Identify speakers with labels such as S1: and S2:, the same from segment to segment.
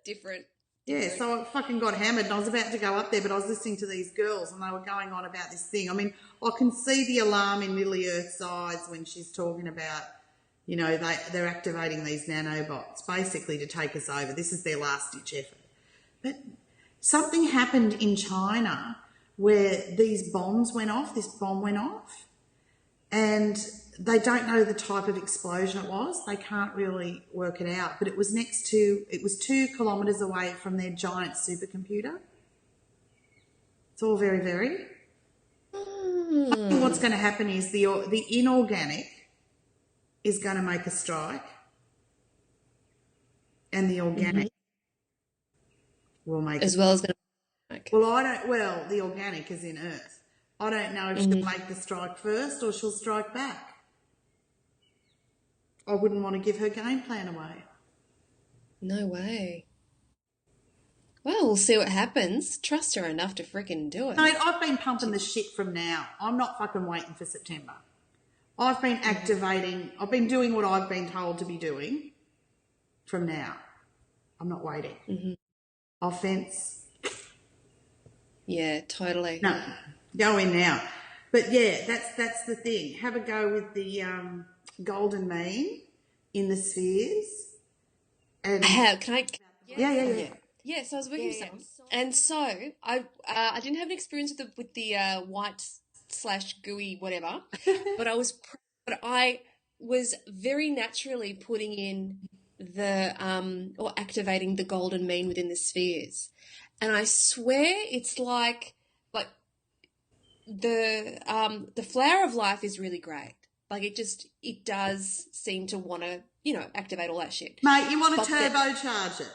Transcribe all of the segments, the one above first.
S1: Different.
S2: Yeah, so I fucking got hammered and I was about to go up there, but I was listening to these girls and they were going on about this thing. I mean, I can see the alarm in Lily Earth's eyes when she's talking about, you know, they're activating these nanobots basically to take us over. This is their last-ditch effort. But something happened in China where these bombs went off, this bomb went off, and they don't know the type of explosion it was. They can't really work it out. But it was 2 kilometres away from their giant supercomputer. It's all very, very. I think what's going to happen is the inorganic is going to make a strike and the organic will make
S1: as well as going to make.
S2: Well, the organic is in Earth. I don't know if she'll make the strike first or she'll strike back. I wouldn't want to give her game plan away.
S1: No way. Well, we'll see what happens. Trust her enough to freaking do it.
S2: Mate, I've been pumping the shit from now. I'm not fucking waiting for September. I've been activating, I've been doing what I've been told to be doing from now. I'm not waiting. Offense.
S1: Yeah, totally.
S2: No, go in now. But yeah, that's the thing. Have a go with the golden mean in the spheres. And
S1: Can I?
S2: Yeah.
S1: Yeah, so I was working with someone, and so I didn't have an experience with the white / gooey whatever, but I was very naturally putting in the or activating the golden mean within the spheres, and I swear it's like the flower of life is really great. Like it does seem to want to activate all that shit.
S2: Mate, you want to turbocharge it.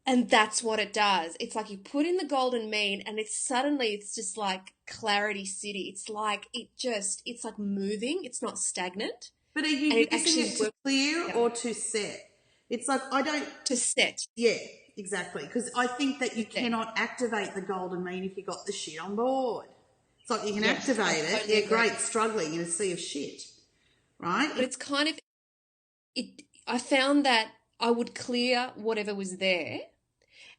S1: And that's what it does. It's like you put in the golden mean and it's just like clarity city. It's like it's like moving. It's not stagnant.
S2: But are you using it to clear or to set? It's like
S1: to set.
S2: Yeah, exactly. Because I think that you cannot activate the golden mean if you got the shit on board. It's like you can activate it. Totally great, struggling in a sea of shit, right?
S1: But it's kind of I found that I would clear whatever was there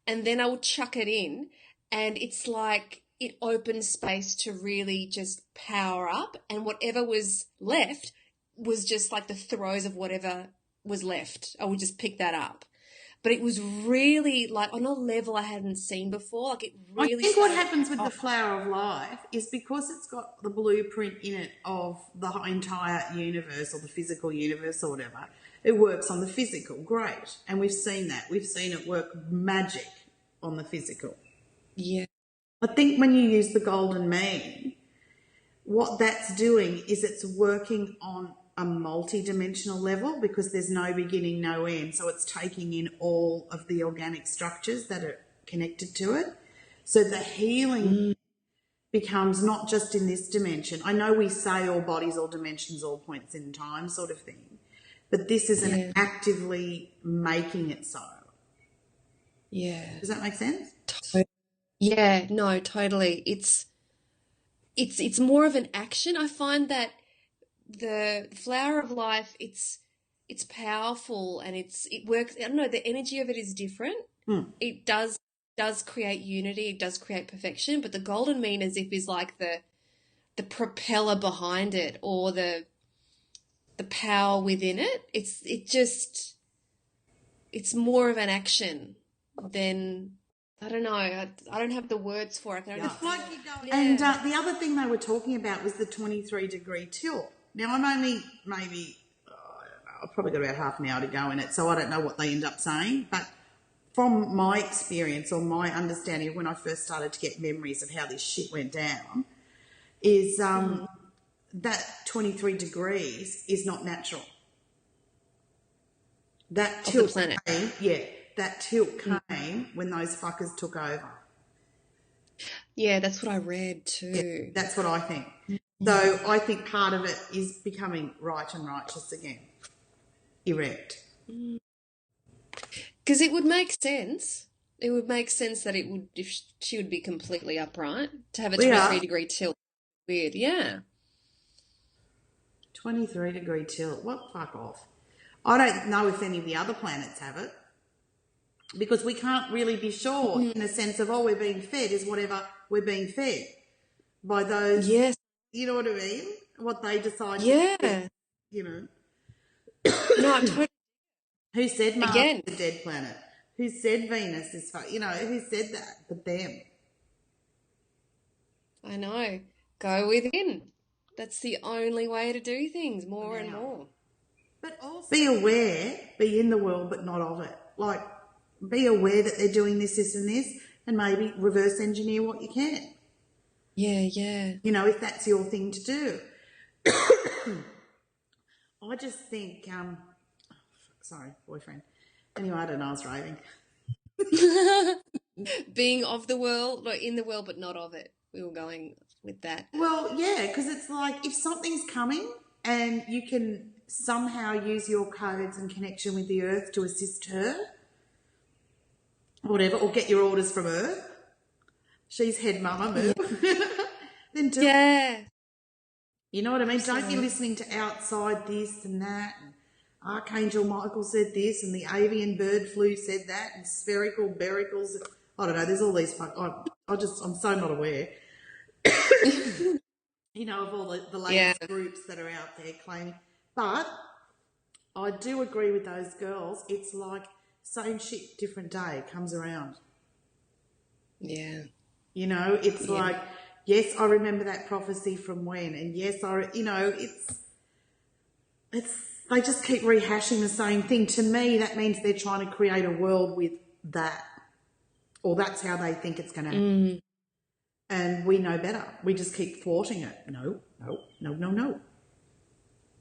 S1: and then I would chuck it in and it's like it opens space to really just power up and whatever was left was just like the throes of whatever was left. I would just pick that up. But it was really like on a level I hadn't seen before. Like it really.
S2: I think what happens with the flower of life is because it's got the blueprint in it of the entire universe or the physical universe or whatever. It works on the physical, great. And we've seen that. We've seen it work magic on the physical.
S1: Yeah.
S2: I think when you use the golden mean, what that's doing is it's working on a multi-dimensional level because there's no beginning, no end. So it's taking in all of the organic structures that are connected to it. So the healing becomes not just in this dimension. I know we say all bodies, all dimensions, all points in time sort of thing. But this isn't actively making it so.
S1: Yeah.
S2: Does that make sense?
S1: Yeah, no, totally. It's more of an action. I find that the flower of life, it's powerful and it works. I don't know, the energy of it is different. It does create unity, it does create perfection, but the golden mean as if is like the propeller behind it or the power within it. It's more of an action than, I don't know. I don't have the words for it.
S2: It's like you go. Yeah. And the other thing they were talking about was the 23-degree tilt. Now I'm only maybe I've probably got about half an hour to go in it, so I don't know what they end up saying. But from my experience or my understanding of when I first started to get memories of how this shit went down, is that 23 degrees is not natural. That tilt came, that tilt came when those fuckers took over.
S1: Yeah, that's what I read too.
S2: Yeah, that's what I think. So I think part of it is becoming right and righteous again. Erect.
S1: Because it would make sense. It would make sense that if she would be completely upright, to have a 23-degree tilt. Weird, yeah.
S2: 23-degree tilt. What? Fuck off. I don't know if any of the other planets have it because we can't really be sure in the sense of, oh, we're being fed is whatever we're being fed by those,
S1: Yes.
S2: you know what I mean? What they decide to feed,
S1: Yeah.
S2: you know.
S1: No, I totally,
S2: Who said Mars
S1: again,
S2: is a dead planet? Who said Venus is, you know, who said that but them?
S1: I know. Go within. That's the only way to do things more and
S2: Now,
S1: more.
S2: but also be aware, be in the world, but not of it. Like, be aware that they're doing this, and this, and maybe reverse engineer what you can.
S1: Yeah, yeah.
S2: You know, if that's your thing to do. I just think, sorry, boyfriend. Anyway, I don't know, I was raving.
S1: Being of the world, or in the world, but not of it. We were going with that.
S2: Well, yeah, because it's like if something's coming and you can somehow use your codes and connection with the earth to assist her, whatever, or get your orders from Earth, she's head mama,
S1: Yeah.
S2: move, then do it.
S1: Yeah.
S2: You know what I mean? Don't be
S1: Absolutely.
S2: listening to outside this and that. And Archangel Michael said this, and the avian bird flu said that, and spherical bericles. I don't know. There's all these. I'm so not aware. You know, of all the
S1: Yeah.
S2: latest groups that are out there claiming. But I do agree with those girls. It's like same shit, different day comes around.
S1: Yeah.
S2: You know, it's
S1: Yeah.
S2: like, yes, I remember that prophecy from when, and yes, it's they just keep rehashing the same thing. To me, that means they're trying to create a world with that, or that's how they think it's going to happen. And we know better. We just keep thwarting it. No, no, no, no, no.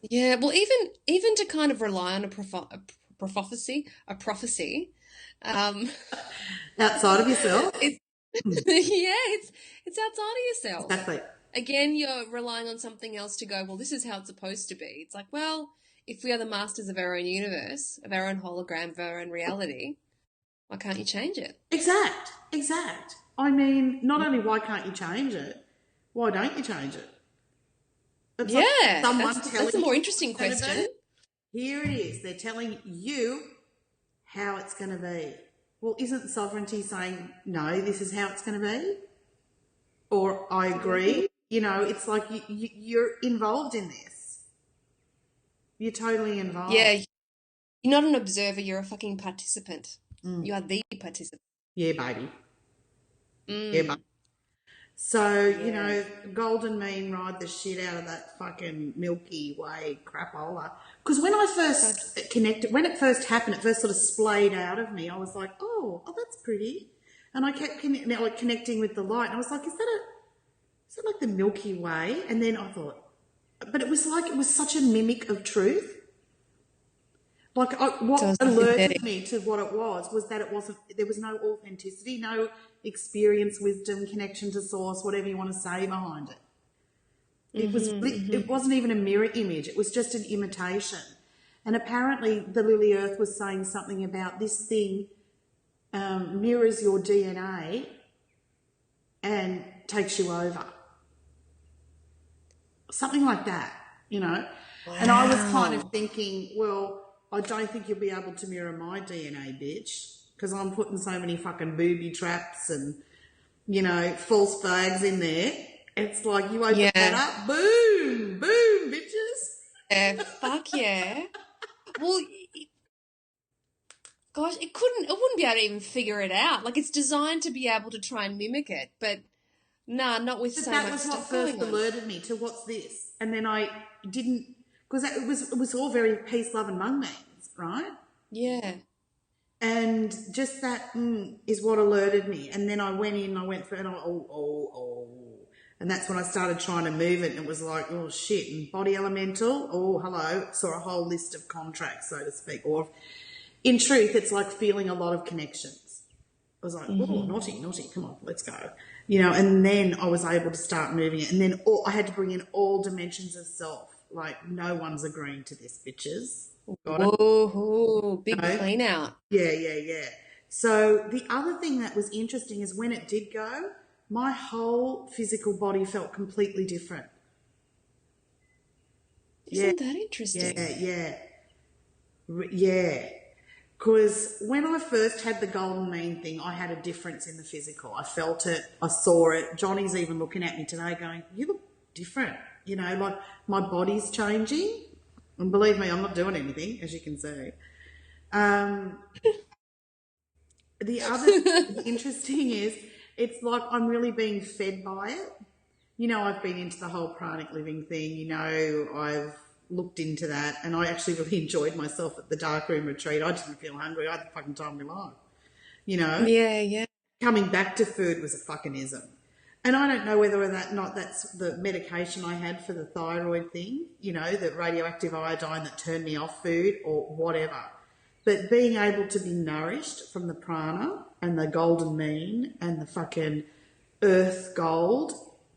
S1: Yeah. Well, even to kind of rely on a prophecy, um,
S2: Outside of yourself.
S1: it's yeah, it's outside of yourself.
S2: Exactly.
S1: Again, you're relying on something else to go, well, this is how it's supposed to be. It's like, well, if we are the masters of our own universe, of our own hologram, of our own reality, why can't you change it?
S2: Exact. I mean, not only why can't you change it, why don't you change it? It's like
S1: Yeah,
S2: someone
S1: that's
S2: telling
S1: a
S2: you
S1: more
S2: what
S1: interesting
S2: it's going to
S1: question.
S2: be. Here it is. They're telling you how it's going to be. Well, isn't sovereignty saying, no, this is how it's going to be? Or I agree. You know, it's like you're involved in this. You're totally involved.
S1: Yeah, you're not an observer, you're a fucking participant. You are the participant.
S2: Yeah, baby. Yeah, baby.
S1: Mm,
S2: So, you
S1: yeah.
S2: know, Golden Mean ride the shit out of that fucking Milky Way crapola. Because when I first connected, when it first happened, it first sort of splayed out of me. I was like, oh, that's pretty. And I kept connecting with the light. And I was like, is that like the Milky Way? And then I thought, but it was such a mimic of truth. Like what
S1: So it's
S2: alerted
S1: synthetic.
S2: me to what it was that there was no authenticity, no experience, wisdom, connection to source, whatever you want to say behind it. It wasn't even a mirror image. It was just an imitation. And apparently the Lily Earth was saying something about this thing mirrors your DNA and takes you over. Something like that, you know.
S1: Wow.
S2: And I was kind of thinking, well, I don't think you'll be able to mirror my DNA, bitch, because I'm putting so many fucking booby traps and, you know, false flags in there. It's like you open that up, boom, boom, bitches.
S1: Yeah, fuck yeah. Well, gosh, it wouldn't be able to even figure it out. Like, it's designed to be able to try and mimic it, but nah, not with
S2: But
S1: so
S2: that
S1: much
S2: was what
S1: stuff
S2: first
S1: going on.
S2: alerted me to what's this. And then I didn't, because it was all very peace, love and mung means, right?
S1: Yeah.
S2: And just that is what alerted me. And then I went in, I went through, and oh. And that's when I started trying to move it, and it was like, oh shit. And body elemental, oh hello, saw a whole list of contracts, so to speak. Or in truth, it's like feeling a lot of connections. I was like, oh, naughty, come on, let's go. You know, and then I was able to start moving it. And then I had to bring in all dimensions of self. Like, no one's agreeing to this, bitches. Got it?
S1: Whoa, big
S2: No?
S1: clean out.
S2: Yeah. So the other thing that was interesting is when it did go, my whole physical body felt completely different.
S1: Isn't that interesting?
S2: Yeah. Yeah. Because when I first had the golden mean thing, I had a difference in the physical. I felt it. I saw it. Johnny's even looking at me today going, you look different. You know, like my body's changing. And believe me, I'm not doing anything, as you can see. Um, the other thing interesting is it's like I'm really being fed by it. You know, I've been into the whole pranic living thing. You know, I've looked into that and I actually really enjoyed myself at the darkroom retreat. I didn't feel hungry. I had the fucking time of my life. You know,
S1: Yeah, yeah.
S2: coming back to food was a fucking ism. And I don't know whether that not that's the medication I had for the thyroid thing, you know, the radioactive iodine that turned me off food or whatever. But being able to be nourished from the prana and the golden mean and the fucking earth gold,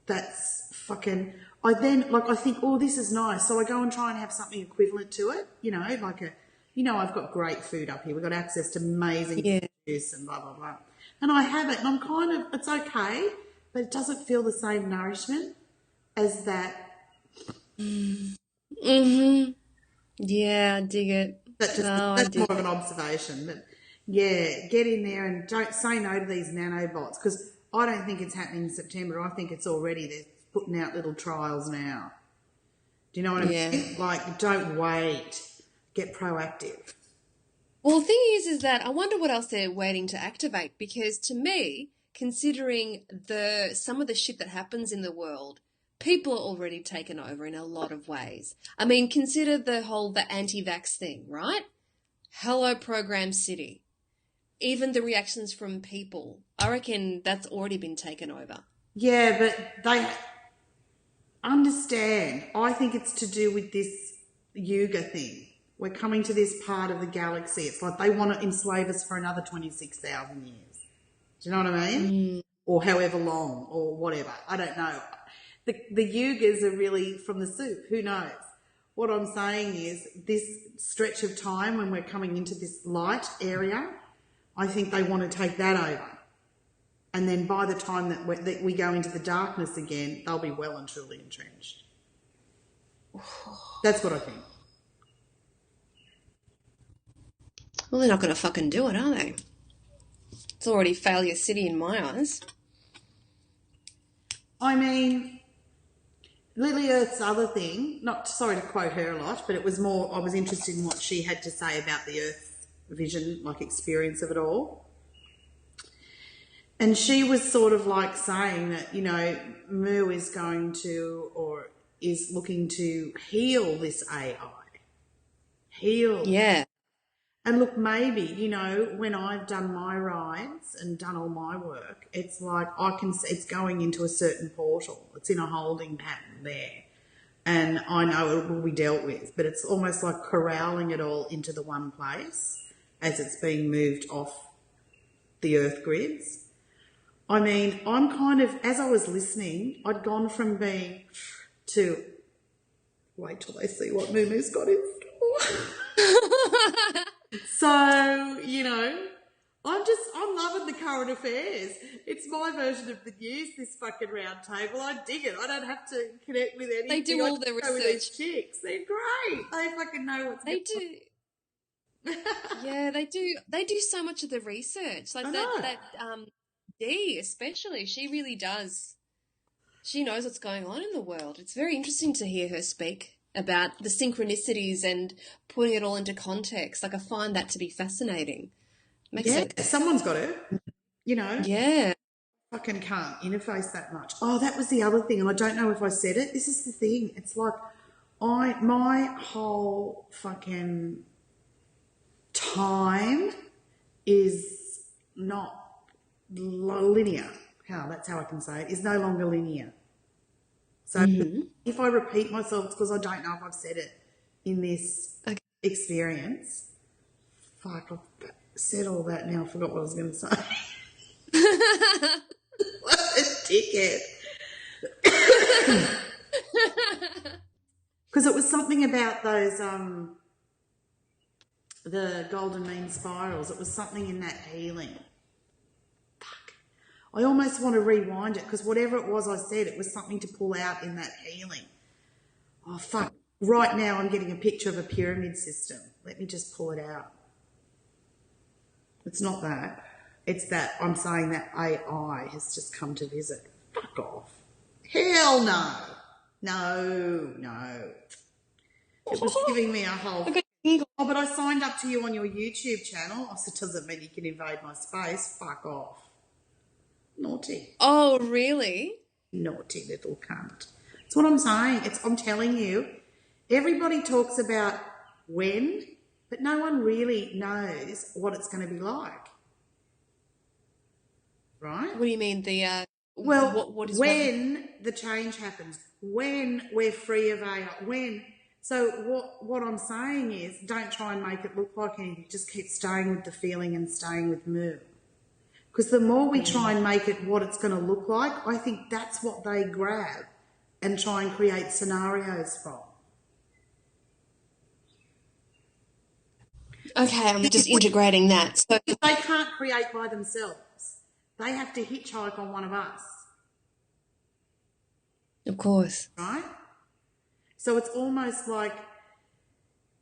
S2: that's fucking. I then, like, I think, oh, this is nice. So I go and try and have something equivalent to it, you know, like I've got great food up here. We've got access to amazing
S1: Yeah.
S2: juice and blah, blah, blah. And I have it and I'm kind of, it's okay, but it doesn't feel the same nourishment as that.
S1: Mm-hmm. Yeah, I dig it. Oh, I
S2: That's
S1: dig
S2: more of
S1: it.
S2: an observation. But yeah, get in there and don't say no to these nanobots because I don't think it's happening in September. I think it's already, they're putting out little trials now. Do you know what I
S1: Yeah.
S2: mean? Like, don't wait. Get proactive.
S1: Well, the thing is that I wonder what else they're waiting to activate because to me, considering some of the shit that happens in the world, people are already taken over in a lot of ways. I mean, consider the anti-vax thing, right? Hello, Program City. Even the reactions from people, I reckon that's already been taken over.
S2: Yeah, but they understand. I think it's to do with this Yuga thing. We're coming to this part of the galaxy. It's like they want to enslave us for another 26,000 years. Do you know what I mean? Or however long, or whatever. I don't know. The Yugas are really from the soup. Who knows? What I'm saying is this stretch of time when we're coming into this light area, I think they want to take that over. And then by the time that we go into the darkness again, they'll be well and truly entrenched. That's what I think.
S1: Well, they're not going to fucking do it, are they? It's already failure city in my eyes.
S2: I mean, Lily Earth's other thing, not sorry to quote her a lot, but it was more, I was interested in what she had to say about the Earth vision, like experience of it all. And she was sort of like saying that, you know, Mu is going to, or is looking to heal this AI. Heal.
S1: Yeah.
S2: And look, maybe, you know, when I've done my rides and done all my work, it's like it's going into a certain portal. It's in a holding pattern there. And I know it will be dealt with, but it's almost like corralling it all into the one place as it's being moved off the earth grids. I mean, I'm kind of, as I was listening, I'd gone from being to wait till they see what Moomoo's got in store. So, you know, I'm loving the current affairs. It's my version of the news, this fucking round table. I dig it. I don't have to connect with anything.
S1: They do all
S2: I
S1: the
S2: just go with these
S1: research.
S2: chicks. They're great. They fucking know what's
S1: They
S2: going
S1: do. Yeah, they do. They do so much of the research. Like
S2: on. I know.
S1: that Dee especially, she really does. She knows what's going on in the world. It's very interesting to hear her speak about the synchronicities and putting it all into context. Like I find that to be fascinating. Makes
S2: Yeah,
S1: sense.
S2: someone's got it. You know,
S1: Yeah.
S2: fucking can't interface that much. Oh, that was the other thing, and I don't know if I said it. This is the thing. It's like my whole fucking time is not linear. That's how I can say it. Is no longer linear. So if I repeat myself, it's because I don't know if I've said it in this experience. Fuck, I've said all that now. I forgot what I was going to say. What a dickhead. Because it was something about those, the golden mean spirals. It was something in that healing. Fuck. I almost want to rewind it because whatever it was I said, it was something to pull out in that healing. Oh, fuck. right now I'm getting a picture of a pyramid system. Let me just pull it out. It's not that. It's that I'm saying that AI has just come to visit. Fuck off. Hell no. No, no. It was giving me a whole... Oh, but I signed up to you on your YouTube channel. Oh, so it doesn't mean you can invade my space. Fuck off. Naughty.
S1: Oh, really?
S2: Naughty little cunt. That's what I'm saying. I'm telling you, everybody talks about when, but no one really knows what it's going to be like. Right?
S1: What do you mean
S2: Well,
S1: what is
S2: when the change happens, when we're free of AI, when... So what I'm saying is, don't try and make it look like anything. Just keep staying with the feeling and staying with Moo. Because the more we try and make it what it's going to look like, I think that's what they grab and try and create scenarios from.
S1: Okay, I'm just integrating that. So
S2: If they can't create by themselves, they have to hitchhike on one of us.
S1: of course.
S2: Right? So it's almost like,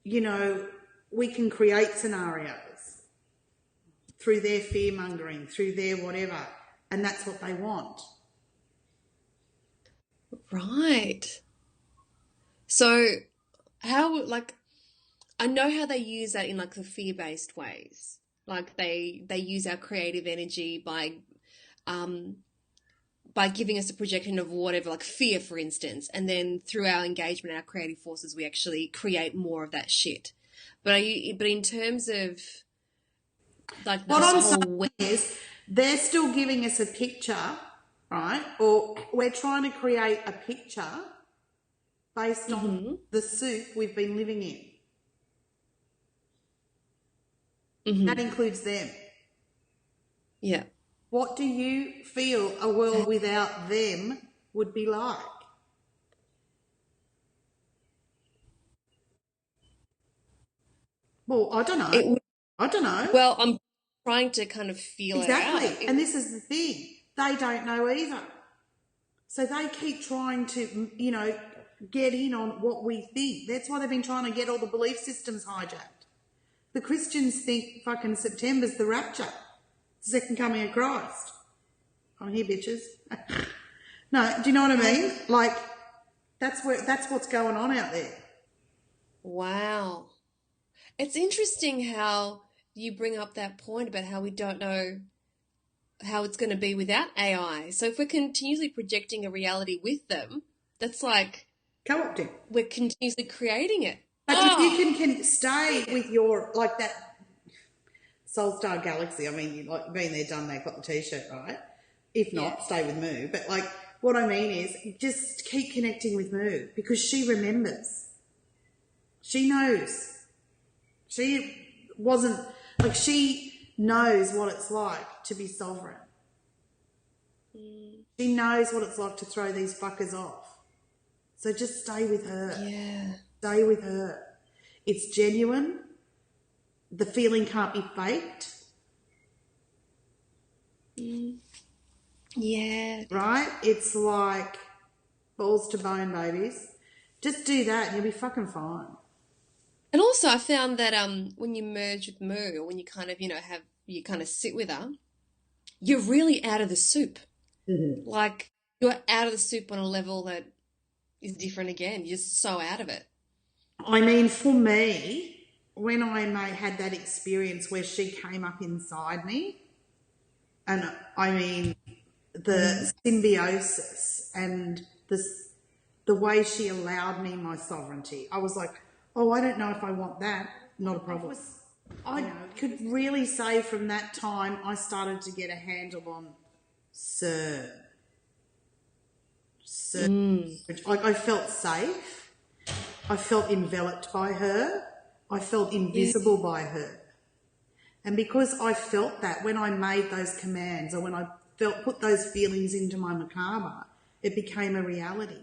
S2: you know, we can create scenarios through their fear-mongering, through their whatever, and that's what they want.
S1: Right. So how, like, I know how they use that in like the fear-based ways. Like they use our creative energy by giving us a projection of whatever, like fear, for instance, and then through our engagement, our creative forces, we actually create more of that shit. But in terms of like
S2: What
S1: this
S2: I'm
S1: whole
S2: saying is they're still giving us a picture, right? Or we're trying to create a picture based on the soup we've been living in. That includes them.
S1: yeah.
S2: What do you feel a world without them would be like? Well, I don't know. I don't know.
S1: Well, I'm trying to kind of feel it out.
S2: Exactly. And this is the thing. They don't know either. So they keep trying to, you know, get in on what we think. That's why they've been trying to get all the belief systems hijacked. The Christians think fucking September's the rapture. The second coming of Christ. I'm here, bitches. No, do you know what I mean? Like, that's what's going on out there.
S1: Wow. It's interesting how you bring up that point about how we don't know how it's going to be without AI. So if we're continuously projecting a reality with them, that's like
S2: Co-opting.
S1: we're continuously creating it.
S2: But if you can stay with your, like that Soul Star Galaxy, I mean, like been there, done that, got the t-shirt, right? If not, stay with Moo. But like, what I mean is just keep connecting with Moo because she remembers. She knows. She wasn't, like she knows what it's like to be sovereign. She knows what it's like to throw these fuckers off. So just stay with her.
S1: Yeah.
S2: Stay with her. It's genuine. The feeling can't be faked.
S1: Yeah.
S2: Right? It's like balls to bone, babies. Just do that and you'll be fucking fine.
S1: And also I found that when you merge with Moo, or when you kind of, you kind of sit with her, you're really out of the soup.
S2: Mm-hmm.
S1: Like you're out of the soup on a level that is different again. You're just so out of it.
S2: I mean, for me, when I had that experience where she came up inside me, and I mean the symbiosis and the way she allowed me my sovereignty, I was like, oh, I don't know if I want that. Not a problem. I could really say from that time I started to get a handle on Sir. Like I felt safe. I felt enveloped by her. I felt invisible by her. And because I felt that when I made those commands or when I put those feelings into my macabre, it became a reality.